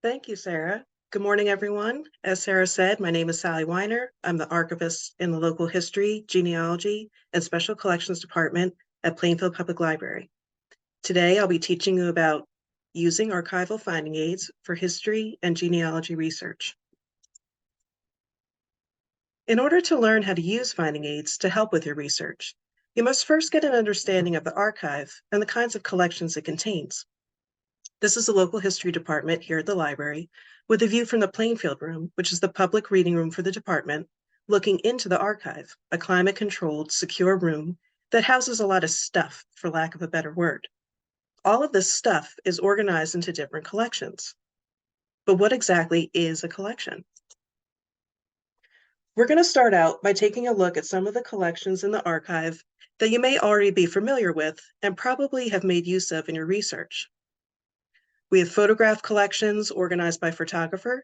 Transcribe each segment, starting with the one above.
Thank you, Sarah. Good morning, everyone. As Sarah said, my name is Sally Weiner. I'm the archivist in the local history, genealogy, and special collections department at Plainfield Public Library. Today, I'll be teaching you about using archival finding aids for history and genealogy research. In order to learn how to use finding aids to help with your research, you must first get an understanding of the archive and the kinds of collections it contains. This is the local history department here at the library, with a view from the Plainfield room, which is the public reading room for the department, looking into the archive, a climate-controlled, secure room that houses a lot of stuff, for lack of a better word. All of this stuff is organized into different collections. But what exactly is a collection? We're going to start out by taking a look at some of the collections in the archive that you may already be familiar with and probably have made use of in your research. We have photograph collections organized by photographer,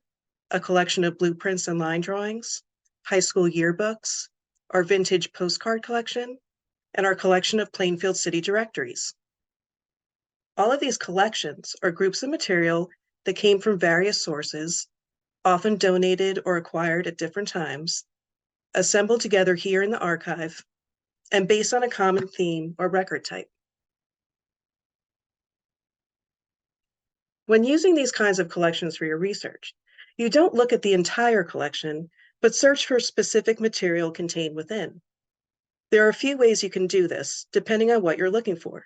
a collection of blueprints and line drawings, high school yearbooks, our vintage postcard collection, and our collection of Plainfield city directories. All of these collections are groups of material that came from various sources, often donated or acquired at different times, assembled together here in the archive, and based on a common theme or record type. When using these kinds of collections for your research, you don't look at the entire collection, but search for specific material contained within. There are a few ways you can do this, depending on what you're looking for.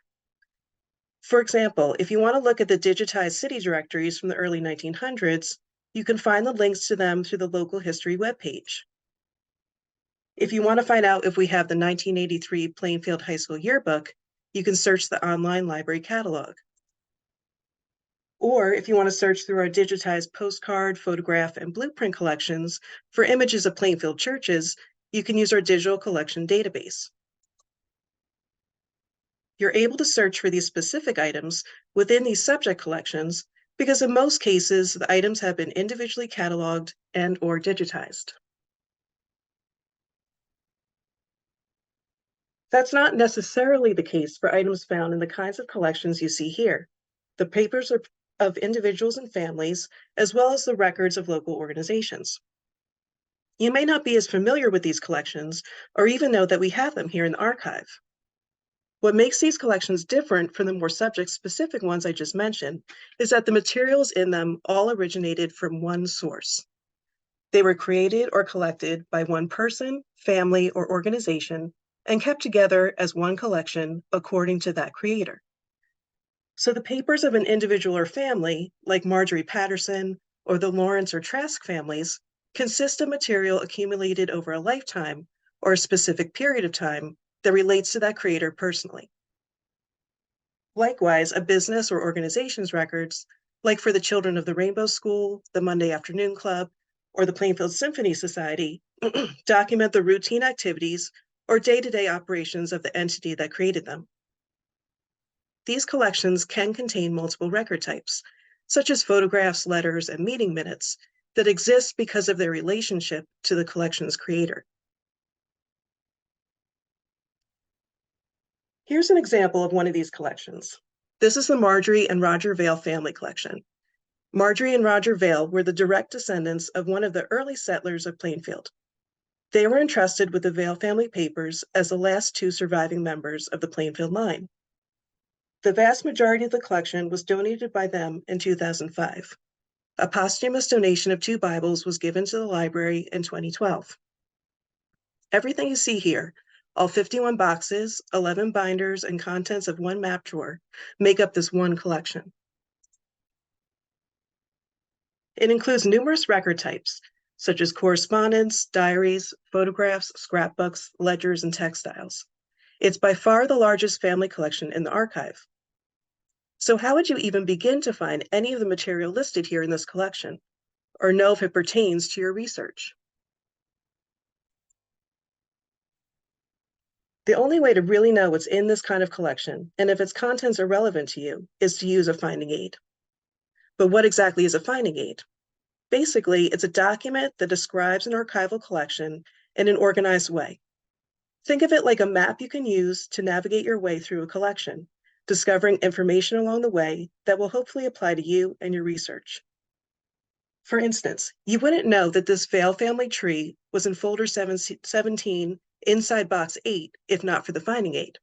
For example, if you want to look at the digitized city directories from the early 1900s, you can find the links to them through the local history webpage. If you want to find out if we have the 1983 Plainfield High School yearbook, you can search the online library catalog. Or if you want to search through our digitized postcard, photograph, and blueprint collections for images of Plainfield churches, you can use our digital collection database. You're able to search for these specific items within these subject collections because in most cases, the items have been individually cataloged and/or digitized. That's not necessarily the case for items found in the kinds of collections you see here. The papers are of individuals and families, as well as the records of local organizations. You may not be as familiar with these collections or even know that we have them here in the archive. What makes these collections different from the more subject-specific ones I just mentioned is that the materials in them all originated from one source. They were created or collected by one person, family, or organization and kept together as one collection according to that creator. So the papers of an individual or family, like Marjorie Patterson or the Lawrence or Trask families, consist of material accumulated over a lifetime or a specific period of time that relates to that creator personally. Likewise, a business or organization's records, like for the Children of the Rainbow School, the Monday Afternoon Club, or the Plainfield Symphony Society, document the routine activities or day-to-day operations of the entity that created them. These collections can contain multiple record types, such as photographs, letters, and meeting minutes, that exist because of their relationship to the collection's creator. Here's an example of one of these collections. This is the Marjorie and Roger Vail family collection. Marjorie and Roger Vail were the direct descendants of one of the early settlers of Plainfield. They were entrusted with the Vail family papers as the last two surviving members of the Plainfield line. The vast majority of the collection was donated by them in 2005. A posthumous donation of 2 Bibles was given to the library in 2012. Everything you see here, all 51 boxes, 11 binders, and contents of 1 map drawer, make up this one collection. It includes numerous record types, such as correspondence, diaries, photographs, scrapbooks, ledgers, and textiles. It's by far the largest family collection in the archive. So how would you even begin to find any of the material listed here in this collection, or know if it pertains to your research? The only way to really know what's in this kind of collection, and if its contents are relevant to you, is to use a finding aid. But what exactly is a finding aid? Basically, it's a document that describes an archival collection in an organized way. Think of it like a map you can use to navigate your way through a collection, discovering information along the way that will hopefully apply to you and your research. For instance, you wouldn't know that this Vale family tree was in folder 17 inside box 8 if not for the finding aid.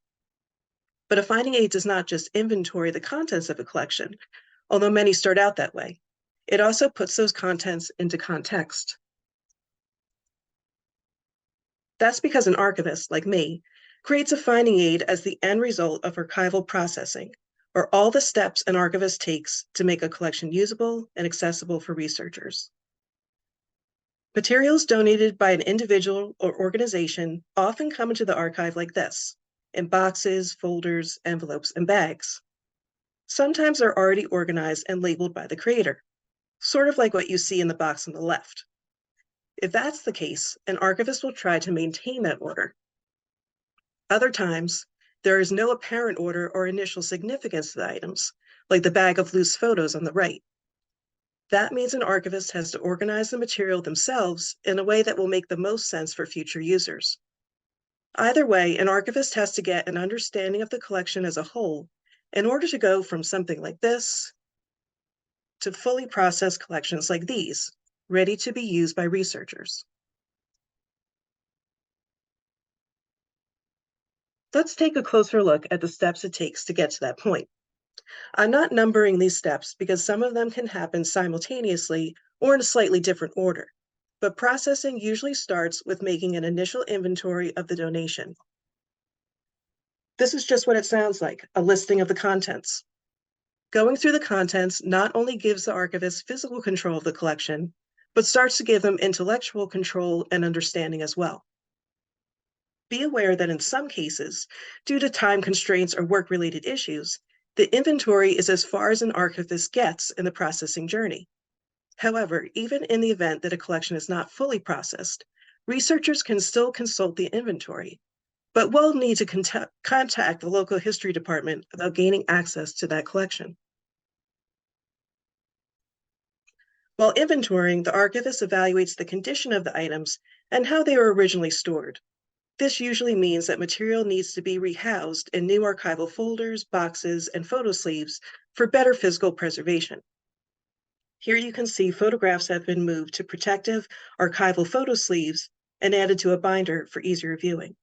But a finding aid does not just inventory the contents of a collection, although many start out that way. It also puts those contents into context. That's because an archivist, like me, creates a finding aid as the end result of archival processing, or all the steps an archivist takes to make a collection usable and accessible for researchers. Materials donated by an individual or organization often come into the archive like this, in boxes, folders, envelopes, and bags. Sometimes they're already organized and labeled by the creator, sort of like what you see in the box on the left. If that's the case, an archivist will try to maintain that order. Other times, there is no apparent order or initial significance to the items, like the bag of loose photos on the right. That means an archivist has to organize the material themselves in a way that will make the most sense for future users. Either way, an archivist has to get an understanding of the collection as a whole in order to go from something like this to fully processed collections like these, ready to be used by researchers. Let's take a closer look at the steps it takes to get to that point. I'm not numbering these steps because some of them can happen simultaneously or in a slightly different order, but processing usually starts with making an initial inventory of the donation. This is just what it sounds like, a listing of the contents. Going through the contents not only gives the archivist physical control of the collection, but starts to give them intellectual control and understanding as well. Be aware that in some cases, due to time constraints or work-related issues, the inventory is as far as an archivist gets in the processing journey. However, even in the event that a collection is not fully processed, researchers can still consult the inventory, but will need to contact the local history department about gaining access to that collection. While inventorying, the archivist evaluates the condition of the items and how they were originally stored. This usually means that material needs to be rehoused in new archival folders, boxes, and photo sleeves for better physical preservation. Here you can see photographs have been moved to protective archival photo sleeves and added to a binder for easier viewing.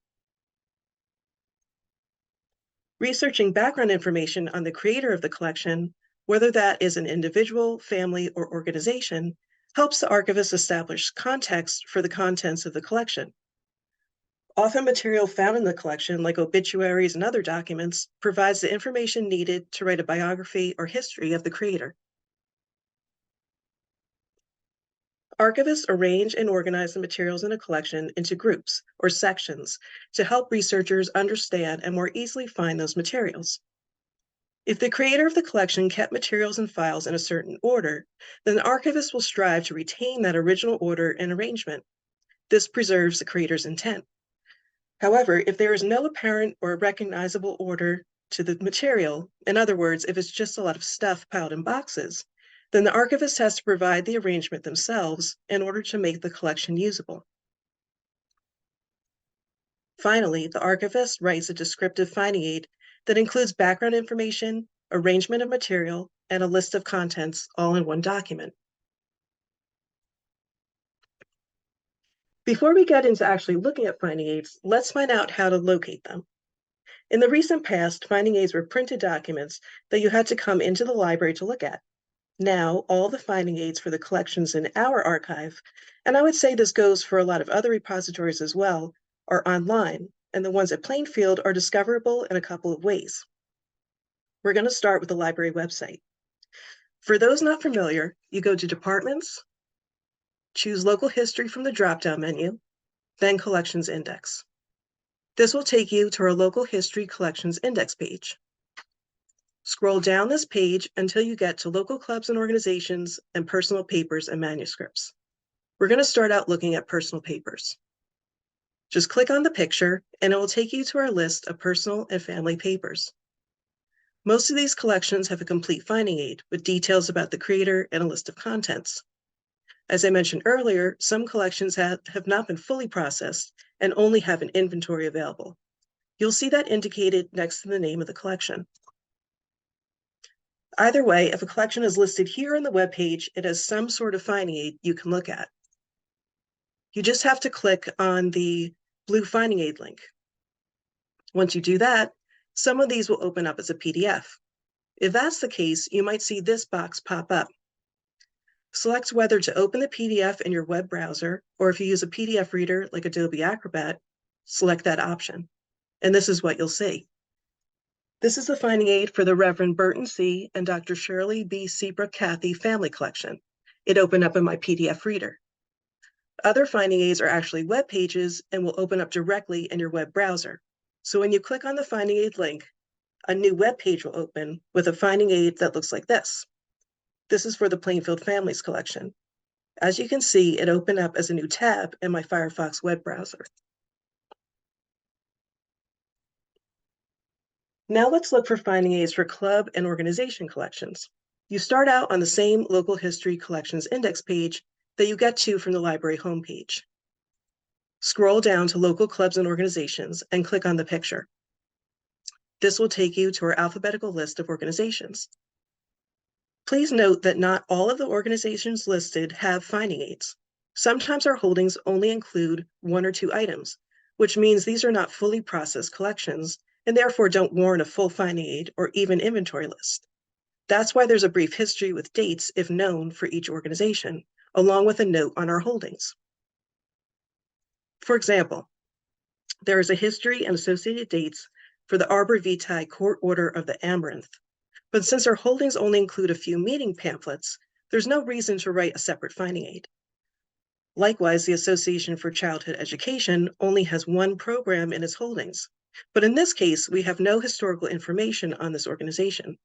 Researching background information on the creator of the collection, whether that is an individual, family, or organization, helps the archivist establish context for the contents of the collection. Often material found in the collection, like obituaries and other documents, provides the information needed to write a biography or history of the creator. Archivists arrange and organize the materials in a collection into groups or sections to help researchers understand and more easily find those materials. If the creator of the collection kept materials and files in a certain order, then the archivist will strive to retain that original order and arrangement. This preserves the creator's intent. However, if there is no apparent or recognizable order to the material, in other words, if it's just a lot of stuff piled in boxes, then the archivist has to provide the arrangement themselves in order to make the collection usable. Finally, the archivist writes a descriptive finding aid that includes background information, arrangement of material, and a list of contents all in one document. Before we get into actually looking at finding aids, let's find out how to locate them. In the recent past, finding aids were printed documents that you had to come into the library to look at. Now, all the finding aids for the collections in our archive, and I would say this goes for a lot of other repositories as well, are online, and the ones at Plainfield are discoverable in a couple of ways. We're going to start with the library website. For those not familiar, you go to Departments, choose Local History from the drop-down menu, then Collections Index. This will take you to our Local History Collections Index page. Scroll down this page until you get to local clubs and organizations and personal papers and manuscripts. We're going to start out looking at personal papers. Just click on the picture and it will take you to our list of personal and family papers. Most of these collections have a complete finding aid with details about the creator and a list of contents. As I mentioned earlier, some collections have not been fully processed and only have an inventory available. You'll see that indicated next to the name of the collection. Either way, if a collection is listed here on the web page, it has some sort of finding aid you can look at. You just have to click on the blue finding aid link. Once you do that, some of these will open up as a PDF. If that's the case, you might see this box pop up. Select whether to open the PDF in your web browser, or if you use a PDF reader like Adobe Acrobat, select that option. And this is what you'll see. This is the finding aid for the Reverend Burton C. and Dr. Shirley B. Seabrook Cathy family collection. It opened up in my PDF reader. Other finding aids are actually web pages and will open up directly in your web browser. So when you click on the finding aid link, a new web page will open with a finding aid that looks like this. This is for the Plainfield Families collection. As you can see, it opened up as a new tab in my Firefox web browser. Now let's look for finding aids for club and organization collections. You start out on the same local history collections index page that you get to from the library homepage. Scroll down to local clubs and organizations and click on the picture. This will take you to our alphabetical list of organizations. Please note that not all of the organizations listed have finding aids. Sometimes our holdings only include 1 or 2 items, which means these are not fully processed collections and therefore don't warrant a full finding aid or even inventory list. That's why there's a brief history with dates, if known, for each organization, along with a note on our holdings. For example, there is a history and associated dates for the Arbor Vitae Court Order of the Amaranth, but since our holdings only include a few meeting pamphlets, there's no reason to write a separate finding aid. Likewise, the Association for Childhood Education only has 1 program in its holdings, but in this case, we have no historical information on this organization.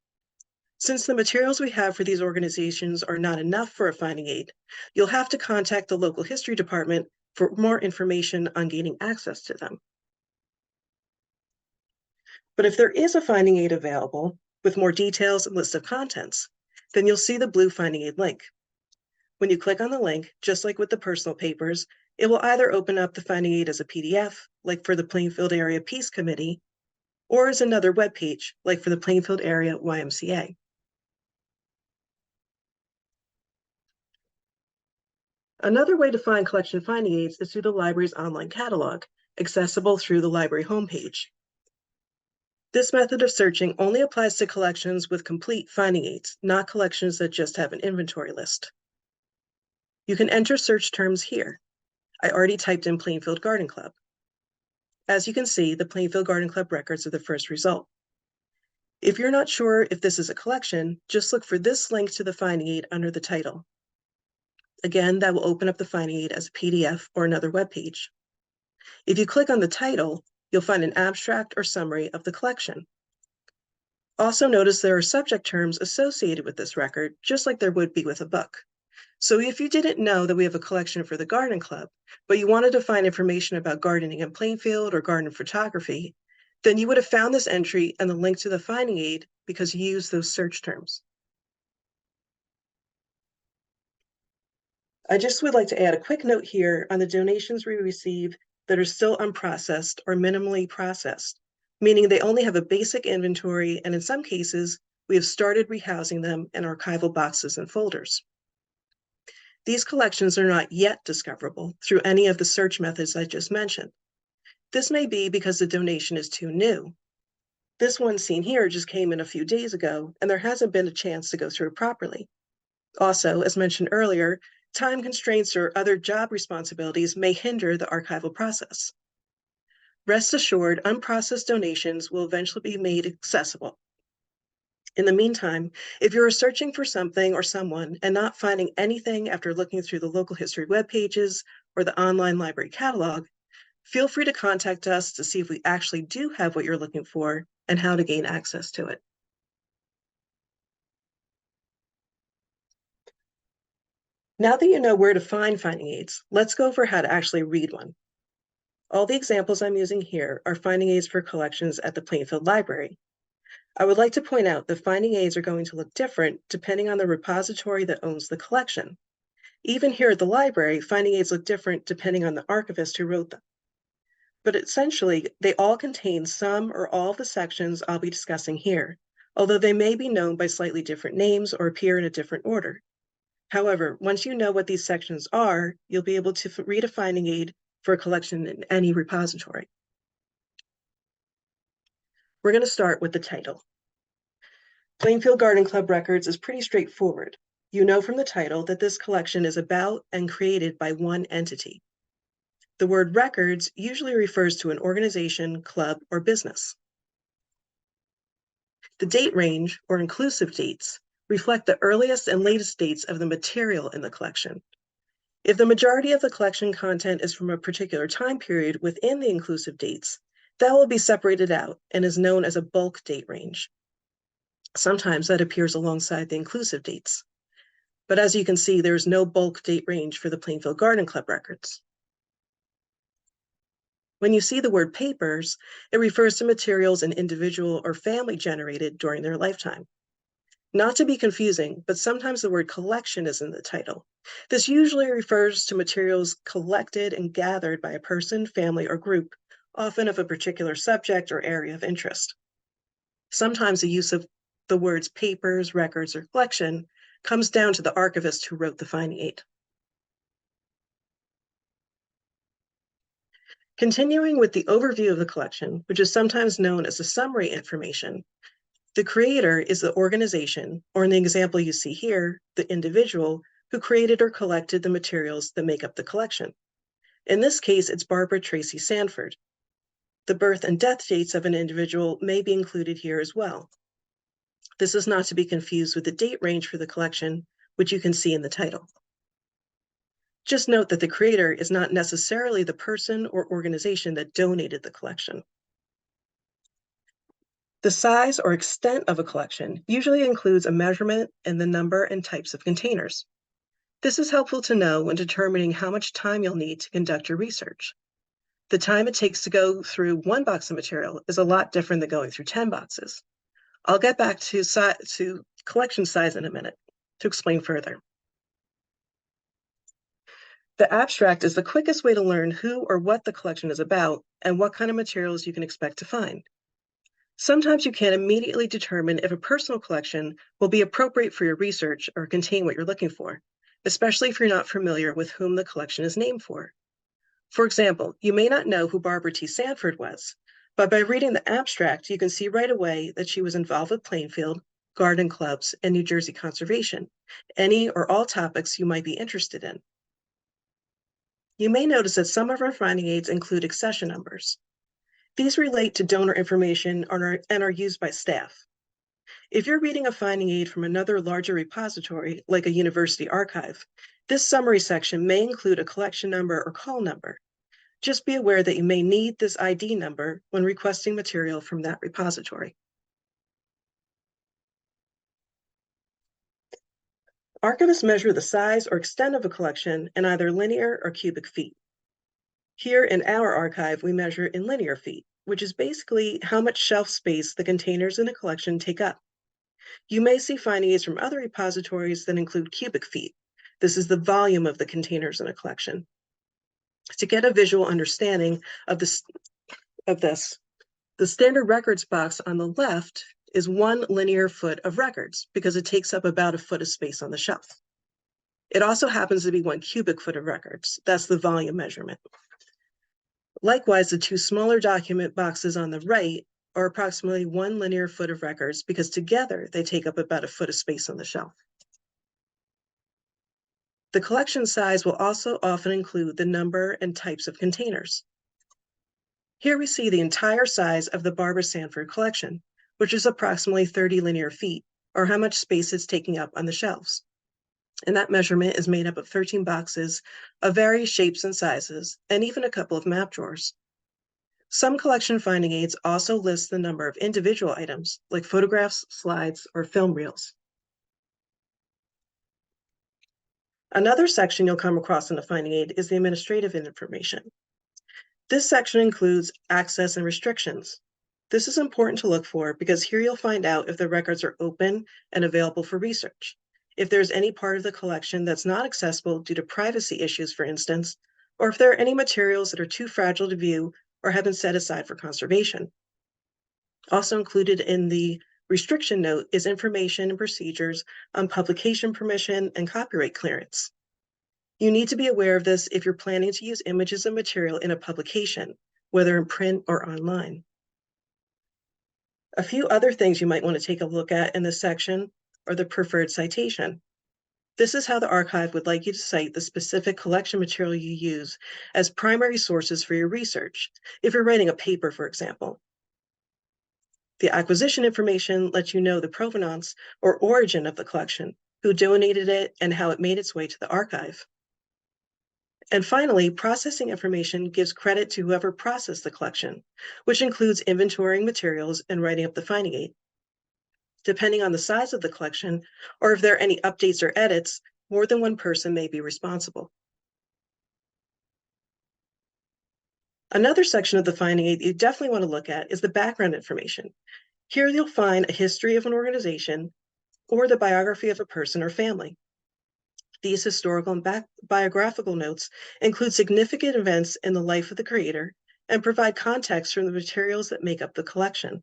Since the materials we have for these organizations are not enough for a finding aid, you'll have to contact the local history department for more information on gaining access to them. But if there is a finding aid available with more details and list of contents, then you'll see the blue finding aid link. When you click on the link, just like with the personal papers, it will either open up the finding aid as a PDF, like for the Plainfield Area Peace Committee, or as another web page, like for the Plainfield Area YMCA. Another way to find collection finding aids is through the library's online catalog, accessible through the library homepage. This method of searching only applies to collections with complete finding aids, not collections that just have an inventory list. You can enter search terms here. I already typed in Plainfield Garden Club. As you can see, the Plainfield Garden Club records are the first result. If you're not sure if this is a collection, just look for this link to the finding aid under the title. Again, that will open up the finding aid as a PDF or another web page. If you click on the title, you'll find an abstract or summary of the collection. Also notice there are subject terms associated with this record, just like there would be with a book. So if you didn't know that we have a collection for the Garden Club, but you wanted to find information about gardening in Plainfield or garden photography, then you would have found this entry and the link to the finding aid because you used those search terms. I just would like to add a quick note here on the donations we receive that are still unprocessed or minimally processed, meaning they only have a basic inventory, and in some cases, we have started rehousing them in archival boxes and folders. These collections are not yet discoverable through any of the search methods I just mentioned. This may be because the donation is too new. This one seen here just came in a few days ago, and there hasn't been a chance to go through it properly. Also, as mentioned earlier, time constraints or other job responsibilities may hinder the archival process. Rest assured, unprocessed donations will eventually be made accessible. In the meantime, if you're searching for something or someone and not finding anything after looking through the local history web pages or the online library catalog, feel free to contact us to see if we actually do have what you're looking for and how to gain access to it. Now that you know where to find finding aids, let's go over how to actually read one. All the examples I'm using here are finding aids for collections at the Plainfield Library. I would like to point out that finding aids are going to look different depending on the repository that owns the collection. Even here at the library, finding aids look different depending on the archivist who wrote them. But essentially, they all contain some or all of the sections I'll be discussing here, although they may be known by slightly different names or appear in a different order. However, once you know what these sections are, you'll be able to read a finding aid for a collection in any repository. We're going to start with the title. Plainfield Garden Club Records is pretty straightforward. You know from the title that this collection is about and created by one entity. The word records usually refers to an organization, club, or business. The date range, or inclusive dates, reflect the earliest and latest dates of the material in the collection. If the majority of the collection content is from a particular time period within the inclusive dates, that will be separated out and is known as a bulk date range. Sometimes that appears alongside the inclusive dates. But as you can see, there is no bulk date range for the Plainfield Garden Club records. When you see the word papers, it refers to materials an individual or family generated during their lifetime. Not to be confusing, but sometimes the word collection is in the title. This usually refers to materials collected and gathered by a person, family, or group, often of a particular subject or area of interest. Sometimes the use of the words papers, records, or collection comes down to the archivist who wrote the finding aid. Continuing with the overview of the collection, which is sometimes known as the summary information, the creator is the organization, or in the example you see here, the individual who created or collected the materials that make up the collection. In this case, it's Barbara Tracy Sanford. The birth and death dates of an individual may be included here as well. This is not to be confused with the date range for the collection, which you can see in the title. Just note that the creator is not necessarily the person or organization that donated the collection. The size or extent of a collection usually includes a measurement and the number and types of containers. This is helpful to know when determining how much time you'll need to conduct your research. The time it takes to go through one box of material is a lot different than going through 10 boxes. I'll get back to collection size in a minute to explain further. The abstract is the quickest way to learn who or what the collection is about and what kind of materials you can expect to find. Sometimes you can't immediately determine if a personal collection will be appropriate for your research or contain what you're looking for, especially if you're not familiar with whom the collection is named for. For example, you may not know who Barbara T. Sanford was, but by reading the abstract, you can see right away that she was involved with Plainfield, garden clubs, and New Jersey conservation, any or all topics you might be interested in. You may notice that some of our finding aids include accession numbers. These relate to donor information and are used by staff. If you're reading a finding aid from another larger repository, like a university archive, this summary section may include a collection number or call number. Just be aware that you may need this ID number when requesting material from that repository. Archivists measure the size or extent of a collection in either linear or cubic feet. Here in our archive, we measure in linear feet, which is basically how much shelf space the containers in a collection take up. You may see finding aids from other repositories that include cubic feet. This is the volume of the containers in a collection. To get a visual understanding of this, the standard records box on the left is 1 linear foot of records because it takes up about a foot of space on the shelf. It also happens to be 1 cubic foot of records. That's the volume measurement. Likewise, the 2 smaller document boxes on the right are approximately 1 linear foot of records because together they take up about a foot of space on the shelf. The collection size will also often include the number and types of containers. Here we see the entire size of the Barbara Sanford collection, which is approximately 30 linear feet, or how much space it's taking up on the shelves. And that measurement is made up of 13 boxes of various shapes and sizes, and even a couple of map drawers. Some collection finding aids also list the number of individual items, like photographs, slides, or film reels. Another section you'll come across in the finding aid is the administrative information. This section includes access and restrictions. This is important to look for because here you'll find out if the records are open and available for research, if there's any part of the collection that's not accessible due to privacy issues, for instance, or if there are any materials that are too fragile to view or have been set aside for conservation. Also included in the Restriction note is information and procedures on publication permission and copyright clearance. You need to be aware of this if you're planning to use images and material in a publication, whether in print or online. A few other things you might want to take a look at in this section are the preferred citation. This is how the archive would like you to cite the specific collection material you use as primary sources for your research, if you're writing a paper, for example. The acquisition information lets you know the provenance or origin of the collection, who donated it, and how it made its way to the archive. And finally, processing information gives credit to whoever processed the collection, which includes inventorying materials and writing up the finding aid. Depending on the size of the collection, or if there are any updates or edits, more than one person may be responsible. Another section of the finding aid you definitely want to look at is the background information. Here you'll find a history of an organization or the biography of a person or family. These historical and biographical notes include significant events in the life of the creator and provide context from the materials that make up the collection.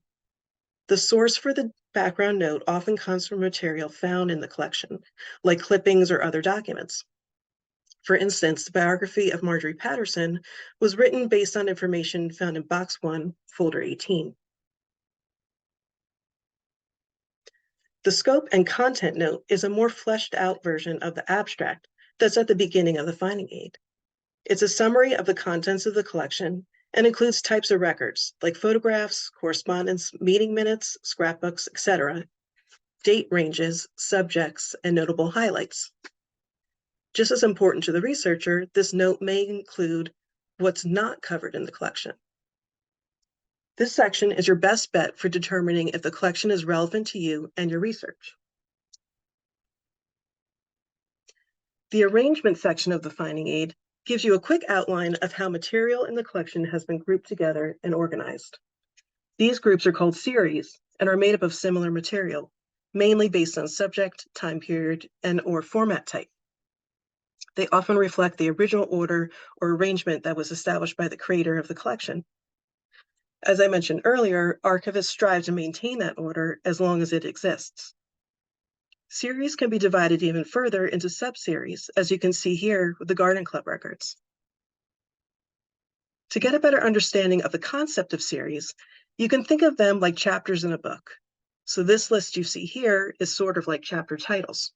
The source for the background note often comes from material found in the collection, like clippings or other documents. For instance, the biography of Marjorie Patterson was written based on information found in Box 1, Folder 18. The scope and content note is a more fleshed out version of the abstract that's at the beginning of the finding aid. It's a summary of the contents of the collection and includes types of records like photographs, correspondence, meeting minutes, scrapbooks, etc., date ranges, subjects, and notable highlights. Just as important to the researcher, this note may include what's not covered in the collection. This section is your best bet for determining if the collection is relevant to you and your research. The arrangement section of the finding aid gives you a quick outline of how material in the collection has been grouped together and organized. These groups are called series and are made up of similar material, mainly based on subject, time period, and/or format type. They often reflect the original order or arrangement that was established by the creator of the collection. As I mentioned earlier, archivists strive to maintain that order as long as it exists. Series can be divided even further into subseries, as you can see here with the Garden Club records. To get a better understanding of the concept of series, you can think of them like chapters in a book. So this list you see here is sort of like chapter titles.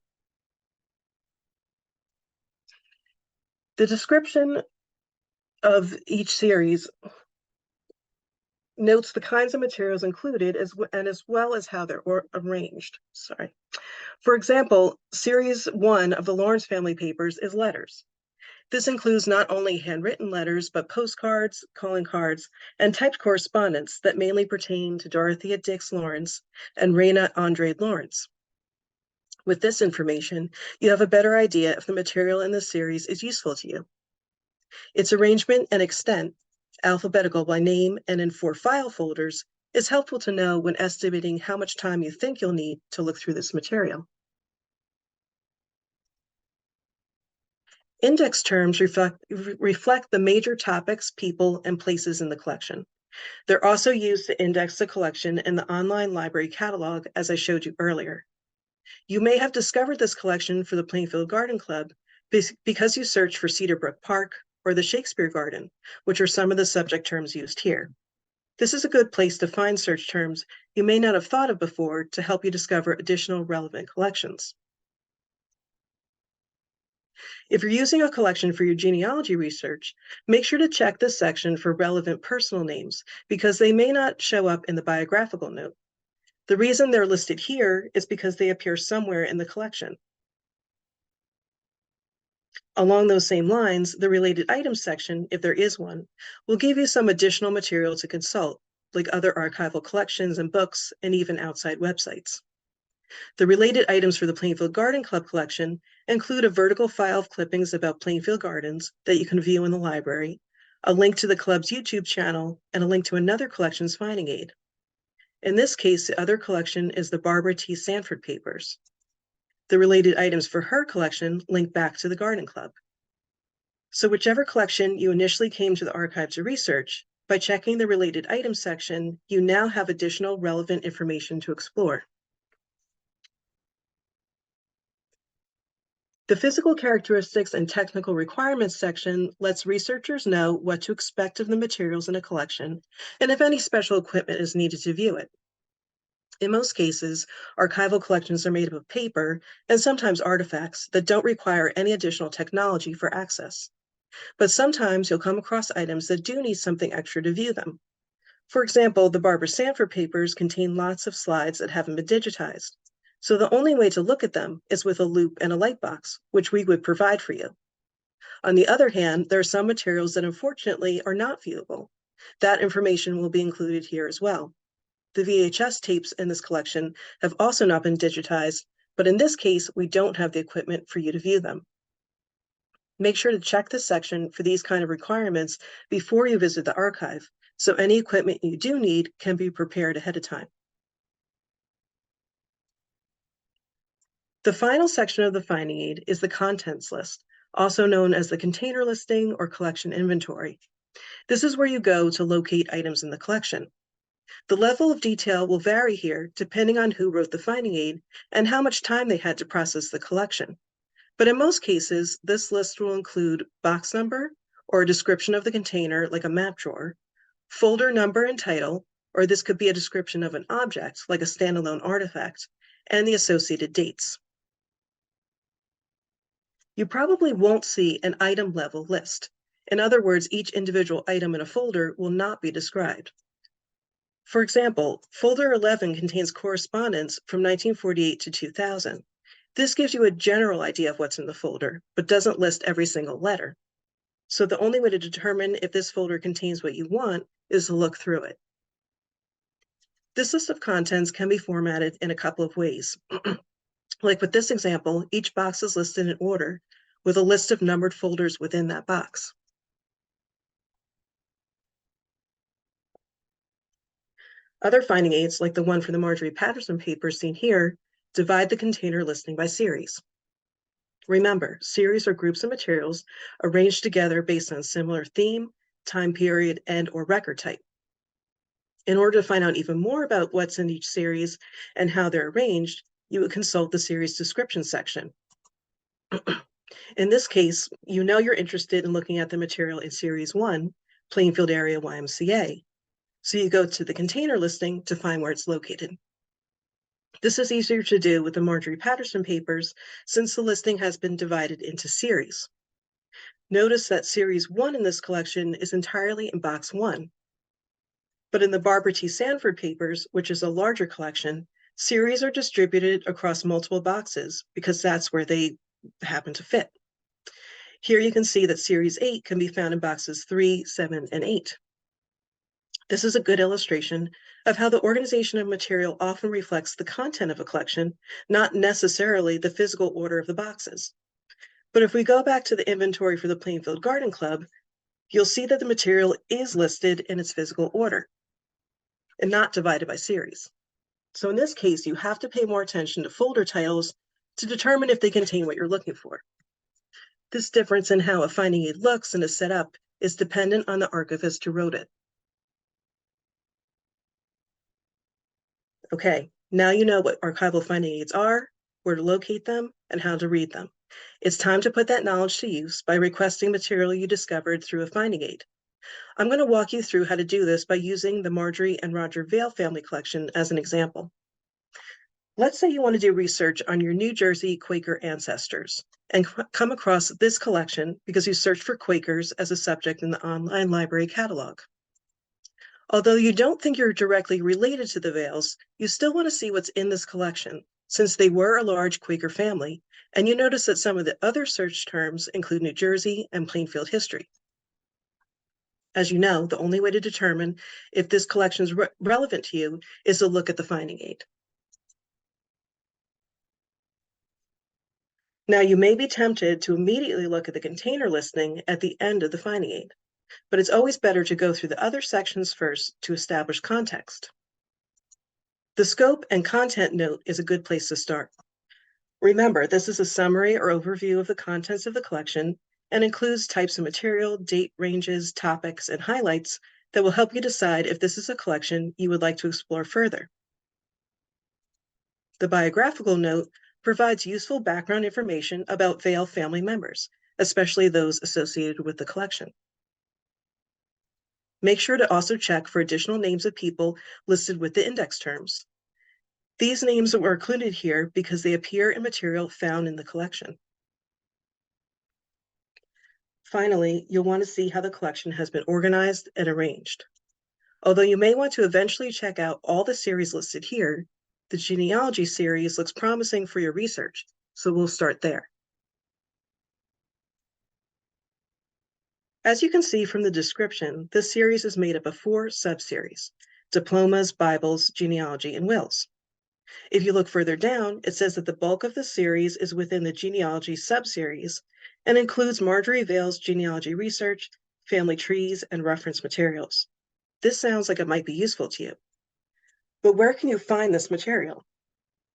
The description of each series notes the kinds of materials included as well as how they're arranged. For example, Series 1 of the Lawrence family papers is letters. This includes not only handwritten letters, but postcards, calling cards, and typed correspondence that mainly pertain to Dorothea Dix Lawrence and Raina Andrade Lawrence. With this information, you have a better idea if the material in the series is useful to you. Its arrangement and extent, alphabetical by name and in 4 file folders, is helpful to know when estimating how much time you think you'll need to look through this material. Index terms reflect the major topics, people, and places in the collection. They're also used to index the collection in the online library catalog, as I showed you earlier. You may have discovered this collection for the Plainfield Garden Club because you searched for Cedarbrook Park or the Shakespeare Garden, which are some of the subject terms used here. This is a good place to find search terms you may not have thought of before to help you discover additional relevant collections. If you're using a collection for your genealogy research, make sure to check this section for relevant personal names because they may not show up in the biographical note. The reason they're listed here is because they appear somewhere in the collection. Along those same lines, the related items section, if there is one, will give you some additional material to consult, like other archival collections and books, and even outside websites. The related items for the Plainfield Garden Club collection include a vertical file of clippings about Plainfield Gardens that you can view in the library, a link to the club's YouTube channel, and a link to another collection's finding aid. In this case, the other collection is the Barbara T. Sanford papers. The related items for her collection link back to the Garden Club. So whichever collection you initially came to the archive to research, By checking the related items section, you now have additional relevant information to explore. The physical characteristics and technical requirements section lets researchers know what to expect of the materials in a collection and if any special equipment is needed to view it. In most cases, archival collections are made up of paper and sometimes artifacts that don't require any additional technology for access. But sometimes you'll come across items that do need something extra to view them. For example, the Barbara Sanford papers contain lots of slides that haven't been digitized. So the only way to look at them is with a loupe and a light box, which we would provide for you. On the other hand, there are some materials that unfortunately are not viewable. That information will be included here as well. The VHS tapes in this collection have also not been digitized, but in this case, we don't have the equipment for you to view them. Make sure to check this section for these kind of requirements before you visit the archive, so any equipment you do need can be prepared ahead of time. The final section of the finding aid is the contents list, also known as the container listing or collection inventory. This is where you go to locate items in the collection. The level of detail will vary here depending on who wrote the finding aid and how much time they had to process the collection. But in most cases, this list will include box number or a description of the container, like a map drawer, folder number and title, or this could be a description of an object, like a standalone artifact, and the associated dates. You probably won't see an item level list. In other words, each individual item in a folder will not be described. For example, folder 11 contains correspondence from 1948 to 2000. This gives you a general idea of what's in the folder, but doesn't list every single letter. So the only way to determine if this folder contains what you want is to look through it. This list of contents can be formatted in a couple of ways. Like with this example, each box is listed in order with a list of numbered folders within that box. Other finding aids, like the one for the Marjorie Patterson paper seen here, divide the container listing by series. Remember, series are groups of materials arranged together based on similar theme, time period, and/or record type. In order to find out even more about what's in each series and how they're arranged, you would consult the series description section. In this case, you know you're interested in looking at the material in Series 1, Plainfield Area YMCA. So you go to the container listing to find where it's located. This is easier to do with the Marjorie Patterson papers since the listing has been divided into series. Notice that Series 1 in this collection is entirely in Box 1. But in the Barbara T. Sanford papers, which is a larger collection, series are distributed across multiple boxes because that's where they happen to fit. Here you can see that Series 8 can be found in boxes 3, 7, and 8. This is a good illustration of how the organization of material often reflects the content of a collection, not necessarily the physical order of the boxes. But if we go back to the inventory for the Plainfield Garden Club, you'll see that the material is listed in its physical order and not divided by series. So in this case, you have to pay more attention to folder titles to determine if they contain what you're looking for. This difference in how a finding aid looks and is set up is dependent on the archivist who wrote it. Okay, now you know what archival finding aids are, where to locate them, and how to read them. It's time to put that knowledge to use by requesting material you discovered through a finding aid. I'm going to walk you through how to do this by using the Marjorie and Roger Vail family collection as an example. Let's say you want to do research on your New Jersey Quaker ancestors and come across this collection because you searched for Quakers as a subject in the online library catalog. Although you don't think you're directly related to the Vails, you still want to see what's in this collection, since they were a large Quaker family, and you notice that some of the other search terms include New Jersey and Plainfield history. As you know, the only way to determine if this collection is relevant to you is to look at the finding aid. Now, you may be tempted to immediately look at the container listing at the end of the finding aid, but it's always better to go through the other sections first to establish context. The scope and content note is a good place to start. Remember, this is a summary or overview of the contents of the collection and includes types of material, date ranges, topics, and highlights that will help you decide if this is a collection you would like to explore further. The biographical note provides useful background information about Vail family members, especially those associated with the collection. Make sure to also check for additional names of people listed with the index terms. These names were included here because they appear in material found in the collection. Finally, you'll want to see how the collection has been organized and arranged. Although you may want to eventually check out all the series listed here, the genealogy series looks promising for your research, so we'll start there. As you can see from the description, this series is made up of 4 subseries: diplomas, Bibles, genealogy, and wills. If you look further down, it says that the bulk of the series is within the genealogy subseries and includes Marjorie Vail's genealogy research, family trees, and reference materials. This sounds like it might be useful to you. But where can you find this material?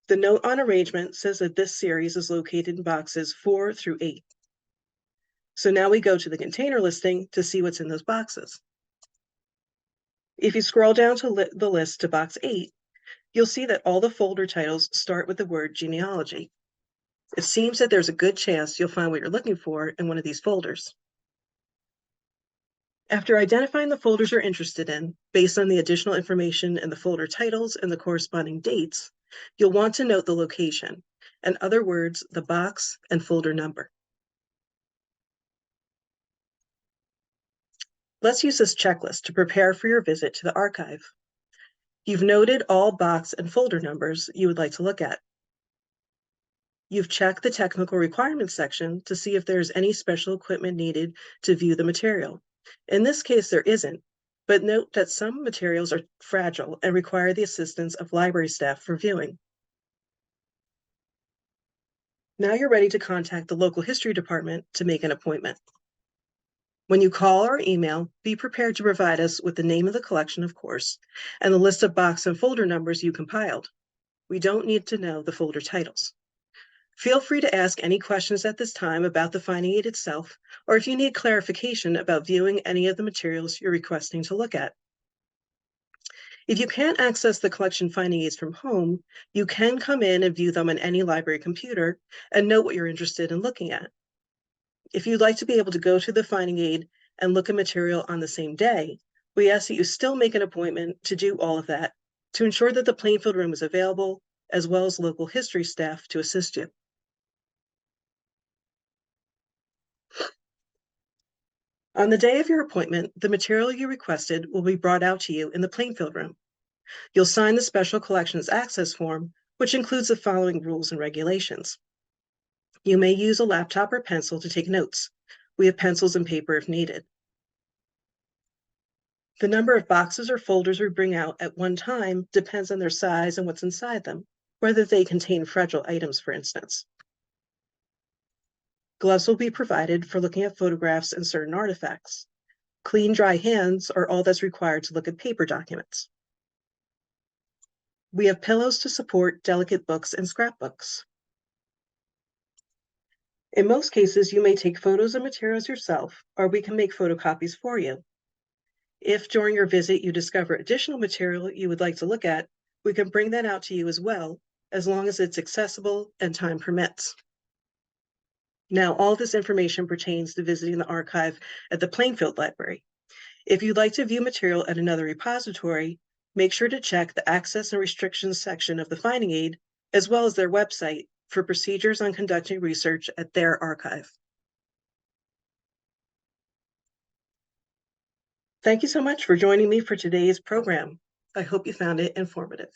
The note on arrangement says that this series is located in boxes 4 through 8. So now we go to the container listing to see what's in those boxes. If you scroll down to the list to box 8, you'll see that all the folder titles start with the word genealogy. It seems that there's a good chance you'll find what you're looking for in one of these folders. After identifying the folders you're interested in, based on the additional information in the folder titles and the corresponding dates, you'll want to note the location, in other words, the box and folder number. Let's use this checklist to prepare for your visit to the archive. You've noted all box and folder numbers you would like to look at. You've checked the technical requirements section to see if there's any special equipment needed to view the material. In this case, there isn't, but note that some materials are fragile and require the assistance of library staff for viewing. Now you're ready to contact the local history department to make an appointment. When you call or email, be prepared to provide us with the name of the collection, of course, and the list of box and folder numbers you compiled. We don't need to know the folder titles. Feel free to ask any questions at this time about the finding aid itself, or if you need clarification about viewing any of the materials you're requesting to look at. If you can't access the collection finding aids from home, you can come in and view them on any library computer and note what you're interested in looking at. If you'd like to be able to go to the finding aid and look at material on the same day, we ask that you still make an appointment to do all of that to ensure that the Plainfield room is available, as well as local history staff to assist you. On the day of your appointment, the material you requested will be brought out to you in the Plainfield room. You'll sign the Special Collections Access Form, which includes the following rules and regulations. You may use a laptop or pencil to take notes. We have pencils and paper if needed. The number of boxes or folders we bring out at one time depends on their size and what's inside them, whether they contain fragile items, for instance. Gloves will be provided for looking at photographs and certain artifacts. Clean, dry hands are all that's required to look at paper documents. We have pillows to support delicate books and scrapbooks. In most cases, you may take photos of materials yourself, or we can make photocopies for you. If during your visit you discover additional material you would like to look at, we can bring that out to you as well, as long as it's accessible and time permits. Now, all this information pertains to visiting the archive at the Plainfield Library. If you'd like to view material at another repository, make sure to check the Access and Restrictions section of the finding aid, as well as their website, for procedures on conducting research at their archive. Thank you so much for joining me for today's program. I hope you found it informative.